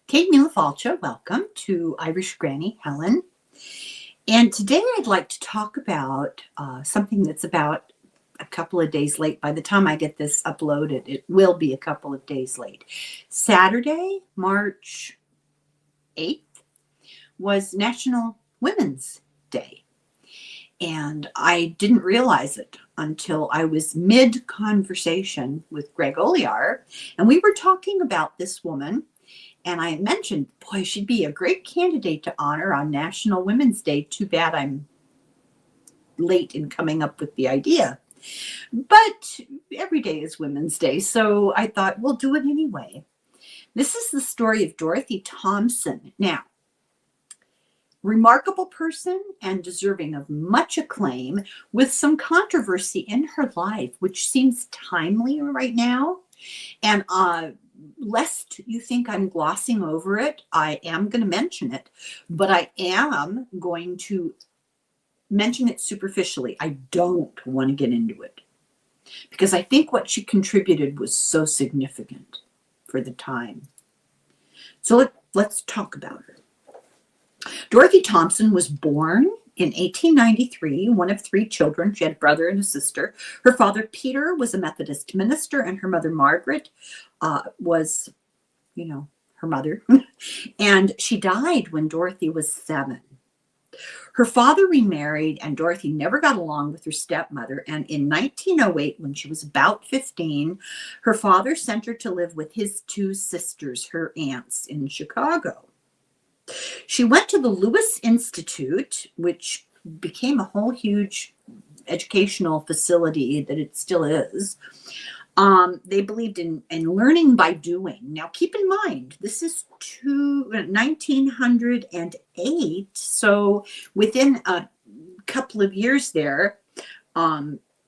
Kate Milafalcha, welcome to Irish Granny Helen. And today I'd like to talk about something that's about a couple of days late. By the time I get this uploaded, it will be a couple of days late. Saturday, March 8th, was National Women's Day. And I didn't realize it until I was mid-conversation with Greg Oliar, and we were talking about this woman. And I mentioned, boy, she'd be a great candidate to honor on National Women's Day. Too bad I'm late in coming up with the idea. But every day is Women's Day, so I thought we'll do it anyway. This is the story of Dorothy Thompson. Now, remarkable person and deserving of much acclaim, with some controversy in her life, which seems timely right now. And lest you think I'm glossing over it, I am going to mention it, but I am going to mention it superficially. I don't want to get into it because I think what she contributed was so significant for the time. So let's talk about her. Dorothy Thompson was born in 1893, one of three children. She had a brother and a sister. Her father, Peter, was a Methodist minister, and her mother, Margaret, was, her mother. And she died when Dorothy was 7. Her father remarried, and Dorothy never got along with her stepmother. And in 1908, when she was about 15, her father sent her to live with his 2 sisters, her aunts, in Chicago. She went to the Lewis Institute, which became a whole huge educational facility that it still is. They believed in learning by doing. Now, keep in mind, this is 1908, so within a couple of years there,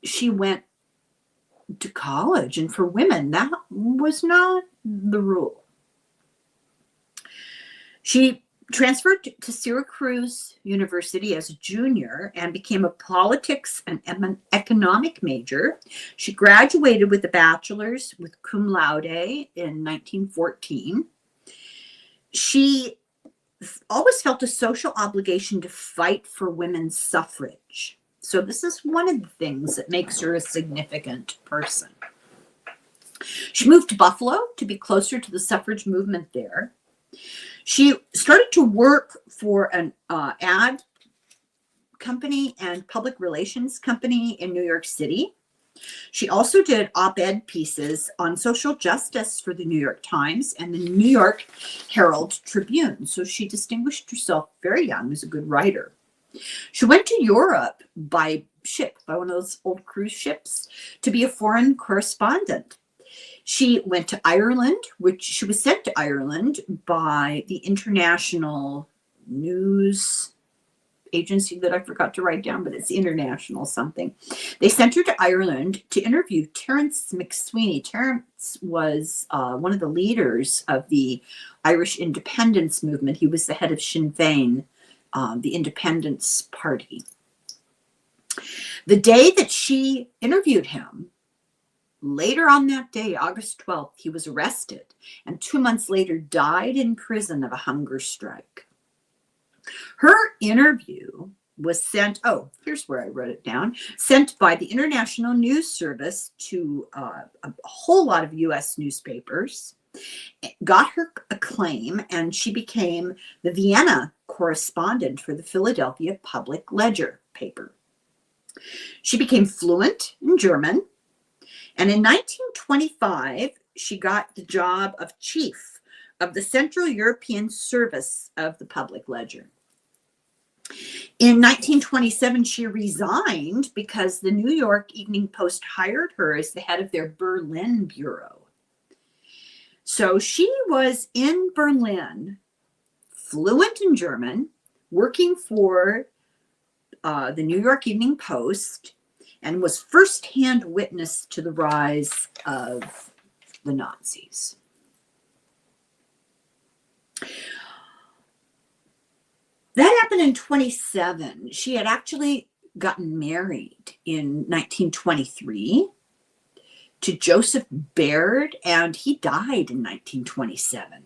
she went to college. And for women, that was not the rule. She transferred to Syracuse University as a junior and became a politics and economic major. She graduated with a bachelor's with cum laude in 1914. She always felt a social obligation to fight for women's suffrage. So this is one of the things that makes her a significant person. She moved to Buffalo to be closer to the suffrage movement there. She started to work for an ad company and public relations company in New York City. She also did op-ed pieces on social justice for the New York Times and the New York Herald Tribune. So she distinguished herself very young as a good writer. She went to Europe by ship, by one of those old cruise ships, to be a foreign correspondent. She went to Ireland, which she was sent to Ireland by the International News Agency that I forgot to write down, but it's international something. They sent her to Ireland to interview Terence McSweeney. Terence was one of the leaders of the Irish independence movement. He was the head of Sinn Féin, the Independence Party. The day that she interviewed him, later on that day, August 12th, he was arrested and 2 months later died in prison of a hunger strike. Her interview was sent, here's where I wrote it down, sent by the International News Service to a whole lot of U.S. newspapers, got her acclaim, and she became the Vienna correspondent for the Philadelphia Public Ledger paper. She became fluent in German. And in 1925, she got the job of chief of the Central European Service of the Public Ledger. In 1927, she resigned because the New York Evening Post hired her as the head of their Berlin bureau. So she was in Berlin, fluent in German, working for the New York Evening Post, and was firsthand witness to the rise of the Nazis. That happened in 27. She had actually gotten married in 1923 to Joseph Baird, and he died in 1927.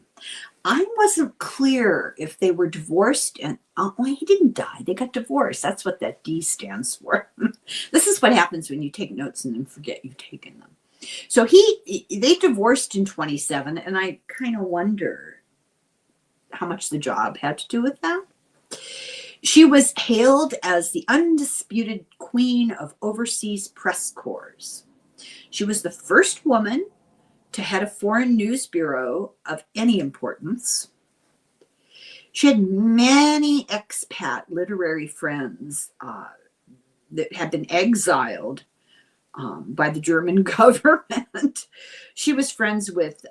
I wasn't clear if they were divorced and well, he didn't die. They got divorced. That's what that D stands for. This is what happens when you take notes and then forget you've taken them. So they divorced in 27, and I kind of wonder how much the job had to do with that. She was hailed as the undisputed queen of overseas press corps. She was the first woman to head a foreign news bureau of any importance. She had many expat literary friends that had been exiled by the German government. She was friends with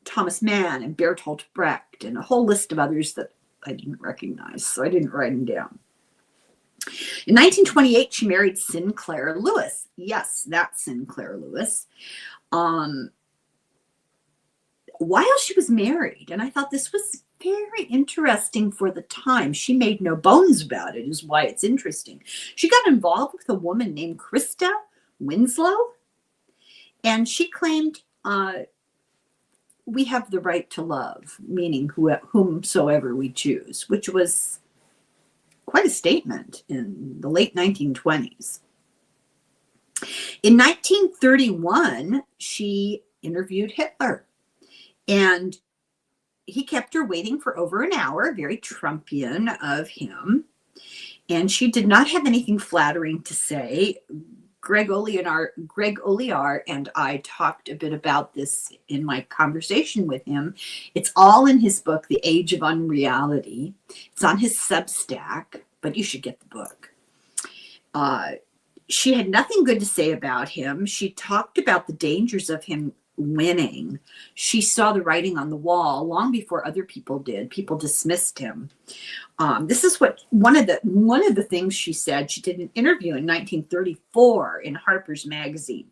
Thomas Mann and Bertolt Brecht and a whole list of others that I didn't recognize, so I didn't write them down. In 1928, she married Sinclair Lewis. Yes, that's Sinclair Lewis. While she was married, and I thought this was very interesting for the time. She made no bones about it, is why it's interesting. She got involved with a woman named Krista Winslow, and she claimed we have the right to love, meaning whomsoever we choose, which was quite a statement in the late 1920s. In 1931, she interviewed Hitler, and he kept her waiting for over an hour, very Trumpian of him, and she did not have anything flattering to say. Greg Olear and I talked a bit about this in my conversation with him. It's all in his book, The Age of Unreality. It's on his Substack, but you should get the book. She had nothing good to say about him. She talked about the dangers of him winning. She saw the writing on the wall long before other people did. People dismissed him. This is what one of the things she said. She did an interview in 1934 in Harper's Magazine.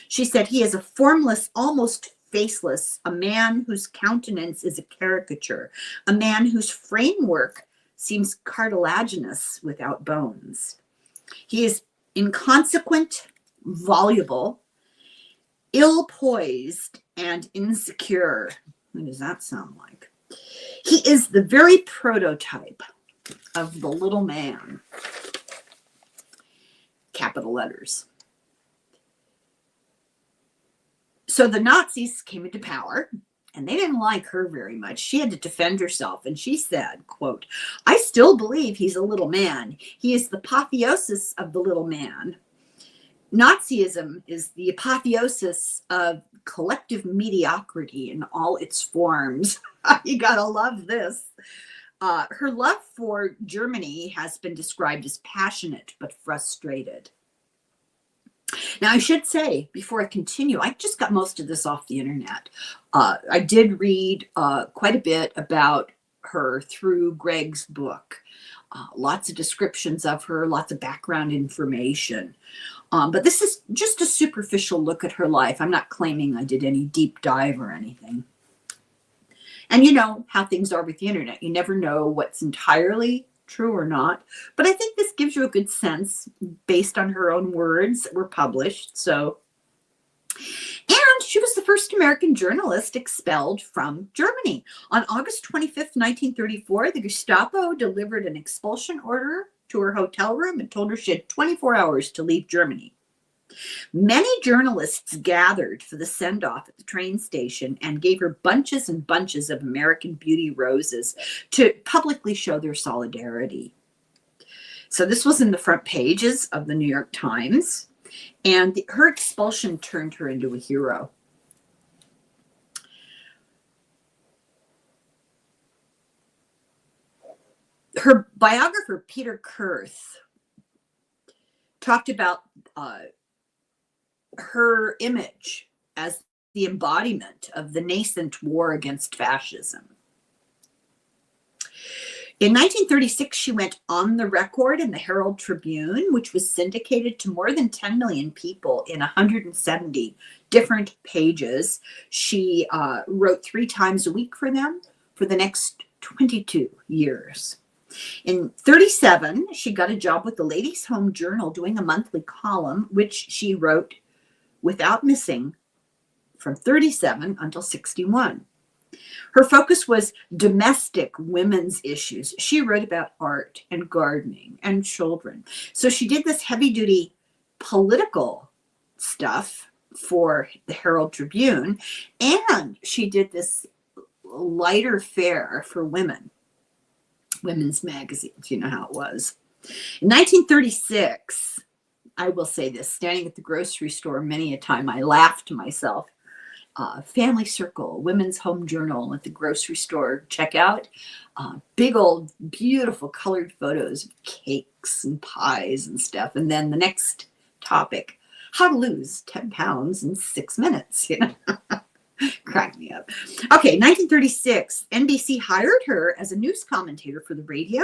She said, "He is a formless, almost faceless, a man whose countenance is a caricature, a man whose framework seems cartilaginous without bones. He is inconsequent, voluble, ill-poised, and insecure." What does that sound like? "He is the very prototype of the little man." Capital letters. So the Nazis came into power, and they didn't like her very much. She had to defend herself, and she said, quote, "I still believe he's a little man. He is the apotheosis of the little man. Nazism is the apotheosis of collective mediocrity in all its forms." You gotta love this. Her love for Germany has been described as passionate but frustrated. Now, I should say, before I continue, I just got most of this off the internet. I did read quite a bit about her through Greg's book. Lots of descriptions of her, lots of background information. But this is just a superficial look at her life. I'm not claiming I did any deep dive or anything. And you know how things are with the internet. You never know what's entirely true or not. But I think this gives you a good sense based on her own words that were published. So, and she was the first American journalist expelled from Germany. On August 25th, 1934, the Gestapo delivered an expulsion order to her hotel room and told her she had 24 hours to leave Germany. Many journalists gathered for the send-off at the train station and gave her bunches and bunches of American Beauty roses to publicly show their solidarity. So this was in the front pages of the New York Times, and her expulsion turned her into a hero. Her biographer, Peter Kurth, talked about her image as the embodiment of the nascent war against fascism. In 1936, she went on the record in the Herald Tribune, which was syndicated to more than 10 million people in 170 different pages. She wrote 3 times a week for them for the next 22 years. In 37, she got a job with the Ladies' Home Journal doing a monthly column, which she wrote without missing from 37 until 61. Her focus was domestic women's issues. She wrote about art and gardening and children. So she did this heavy-duty political stuff for the Herald Tribune, and she did this lighter fare for women's magazines. You know how it was. In 1936, I will say this, standing at the grocery store many a time, I laughed to myself. Family Circle, Women's Home Journal at the grocery store checkout. Big old, beautiful colored photos of cakes and pies and stuff. And then the next topic, how to lose 10 pounds in 6 minutes. You know, crack me up. Okay, 1936, NBC hired her as a news commentator for the radio.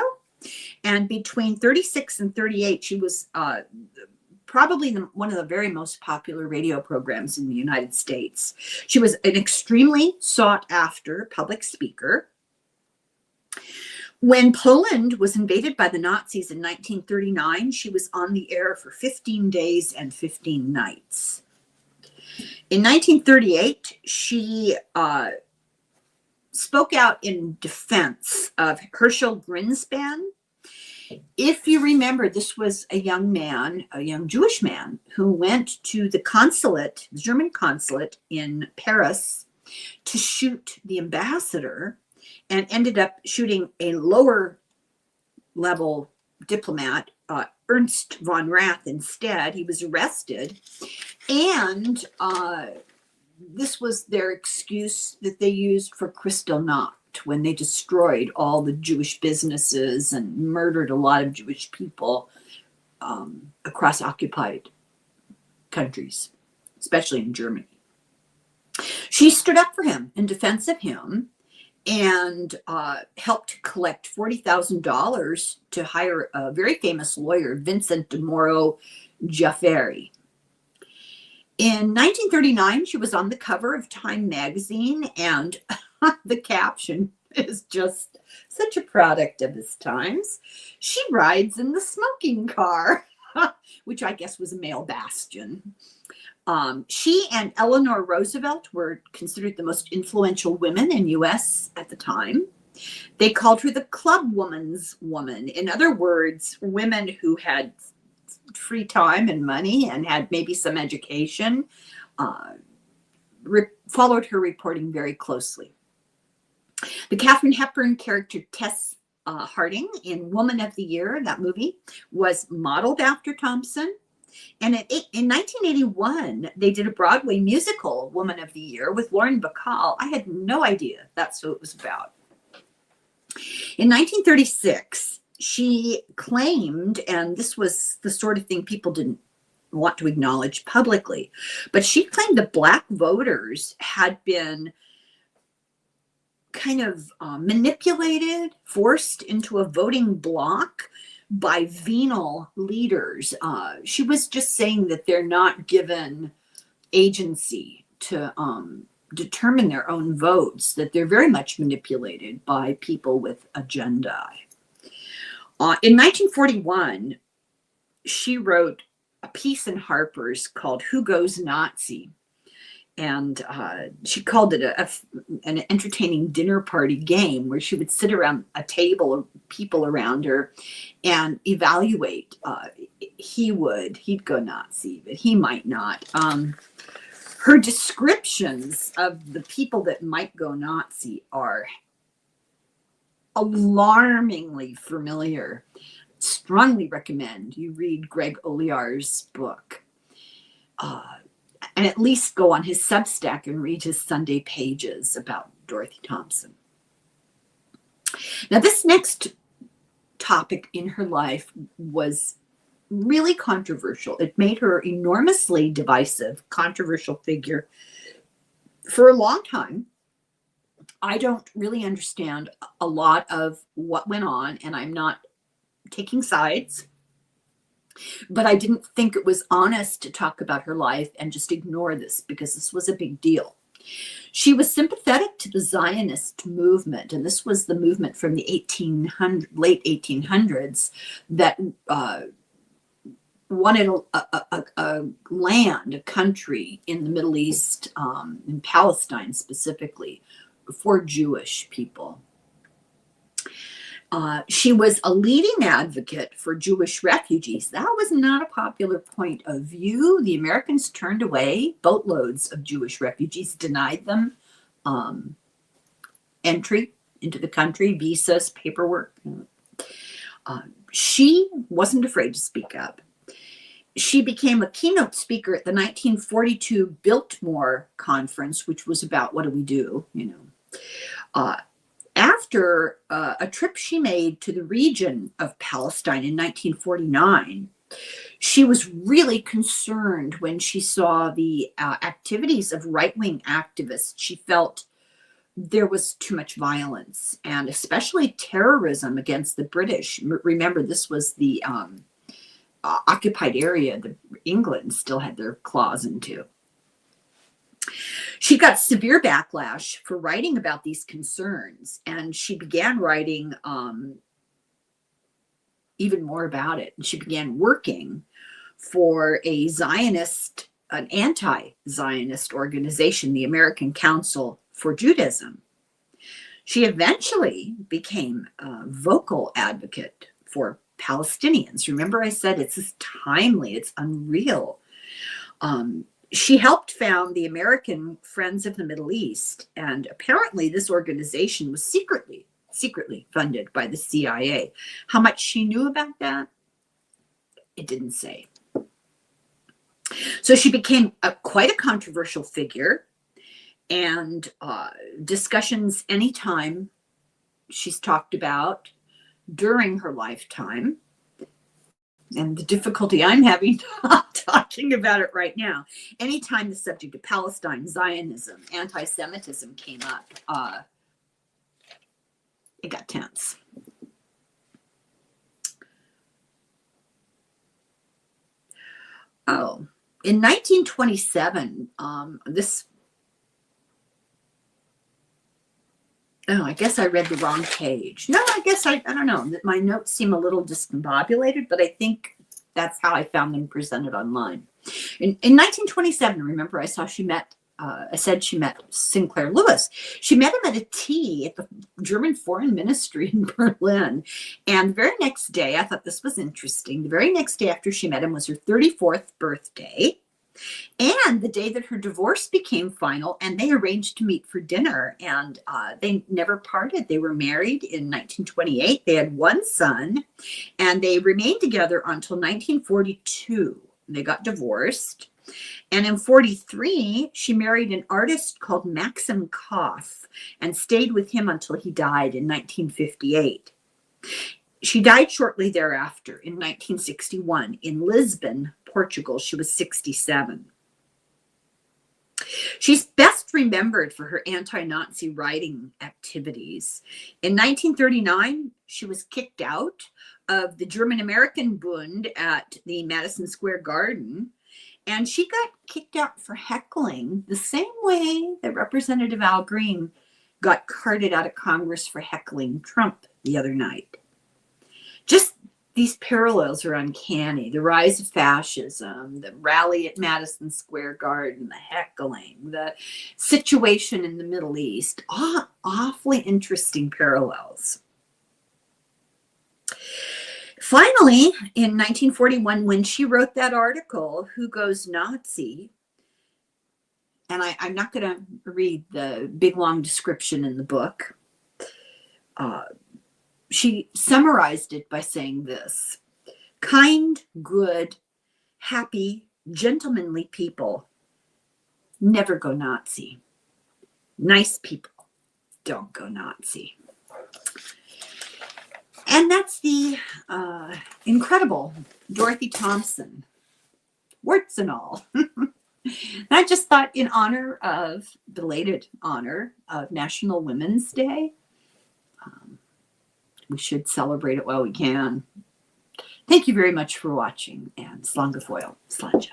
And between 36 and 38, she was probably one of the very most popular radio programs in the United States. She was an extremely sought after public speaker. When Poland was invaded by the Nazis in 1939, she was on the air for 15 days and 15 nights. In 1938, she spoke out in defense of Herschel Greenspan. If you remember, this was a young man, a young Jewish man, who went to the consulate, the German consulate in Paris, to shoot the ambassador, and ended up shooting a lower level diplomat, Ernst von Rath, instead. He was arrested, and this was their excuse that they used for Kristallnacht, when they destroyed all the Jewish businesses and murdered a lot of Jewish people across occupied countries, especially in Germany. She stood up for him, in defense of him, and helped collect $40,000 to hire a very famous lawyer, Vincent de Moro Giafferi. In 1939, she was on the cover of Time magazine, and the caption is just such a product of his times. She rides in the smoking car, which I guess was a male bastion. She and Eleanor Roosevelt were considered the most influential women in U.S. at the time. They called her the club woman's woman. In other words, women who had free time and money and had maybe some education followed her reporting very closely. The Katharine Hepburn character Tess Harding in Woman of the Year, that movie, was modeled after Thompson. And in 1981, they did a Broadway musical, Woman of the Year, with Lauren Bacall. I had no idea that's what it was about. In 1936, she claimed, and this was the sort of thing people didn't want to acknowledge publicly, but she claimed that Black voters had been kind of manipulated, forced into a voting bloc by venal leaders. She was just saying that they're not given agency to determine their own votes, that they're very much manipulated by people with agenda. In 1941, she wrote a piece in Harper's called Who Goes Nazi? And she called it an entertaining dinner party game where she would sit around a table of people around her and evaluate. He'd go Nazi, but he might not. Her descriptions of the people that might go Nazi are alarmingly familiar. Strongly recommend you read Greg Oliar's book. And at least go on his Substack and read his Sunday pages about Dorothy Thompson. Now, this next topic in her life was really controversial. It made her enormously divisive, controversial figure for a long time. I don't really understand a lot of what went on, and I'm not taking sides. But I didn't think it was honest to talk about her life and just ignore this, because this was a big deal. She was sympathetic to the Zionist movement, and this was the movement from the late 1800s that wanted a land, a country in the Middle East, in Palestine specifically, for Jewish people. She was a leading advocate for Jewish refugees. That was not a popular point of view. The Americans turned away boatloads of Jewish refugees, denied them entry into the country, visas, paperwork. She wasn't afraid to speak up. She became a keynote speaker at the 1942 Biltmore Conference, which was about what do we do, after a trip she made to the region of Palestine in 1949, she was really concerned when she saw the activities of right-wing activists. She felt there was too much violence, and especially terrorism against the British. Remember, this was the occupied area that England still had their claws into. She got severe backlash for writing about these concerns, and she began writing even more about it. And she began working for a Zionist, an anti-Zionist organization, the American Council for Judaism. She eventually became a vocal advocate for Palestinians. Remember, I said it's just timely, it's unreal. She helped found the American Friends of the Middle East, and apparently this organization was secretly funded by the CIA. How much she knew about that, it didn't say. So she became quite a controversial figure, and discussions anytime she's talked about during her lifetime. And the difficulty I'm having talking about it right now, anytime the subject of Palestine, Zionism, anti-Semitism came up, it got tense. Oh, in 1927, I guess I read the wrong page. No, I guess I don't know. My notes seem a little discombobulated, but I think that's how I found them presented online. In 1927, remember, I said she met Sinclair Lewis. She met him at a tea at the German Foreign Ministry in Berlin. And the very next day, I thought this was interesting. The very next day after she met him was her 34th birthday, and the day that her divorce became final, and they arranged to meet for dinner, and they never parted. They were married in 1928. They had one son, and they remained together until 1942. They got divorced, and in 43, she married an artist called Maxim Koff and stayed with him until he died in 1958. She died shortly thereafter in 1961 in Lisbon, Portugal. She was 67. She's best remembered for her anti-Nazi writing activities. In 1939, she was kicked out of the German-American Bund at the Madison Square Garden, and she got kicked out for heckling the same way that Representative Al Green got carted out of Congress for heckling Trump the other night. Just these parallels are uncanny. The rise of fascism, the rally at Madison Square Garden, the heckling, the situation in the Middle East, awfully interesting parallels. Finally, in 1941, when she wrote that article, Who Goes Nazi? And I'm not going to read the big, long description in the book. She summarized it by saying this: kind, good, happy, gentlemanly people never go Nazi. Nice people don't go Nazi. And that's the incredible Dorothy Thompson, warts and all. I just thought, in honor of, belated honor of National Women's Day, we should celebrate it while we can. Thank you very much for watching, and Slán go fóill, slán.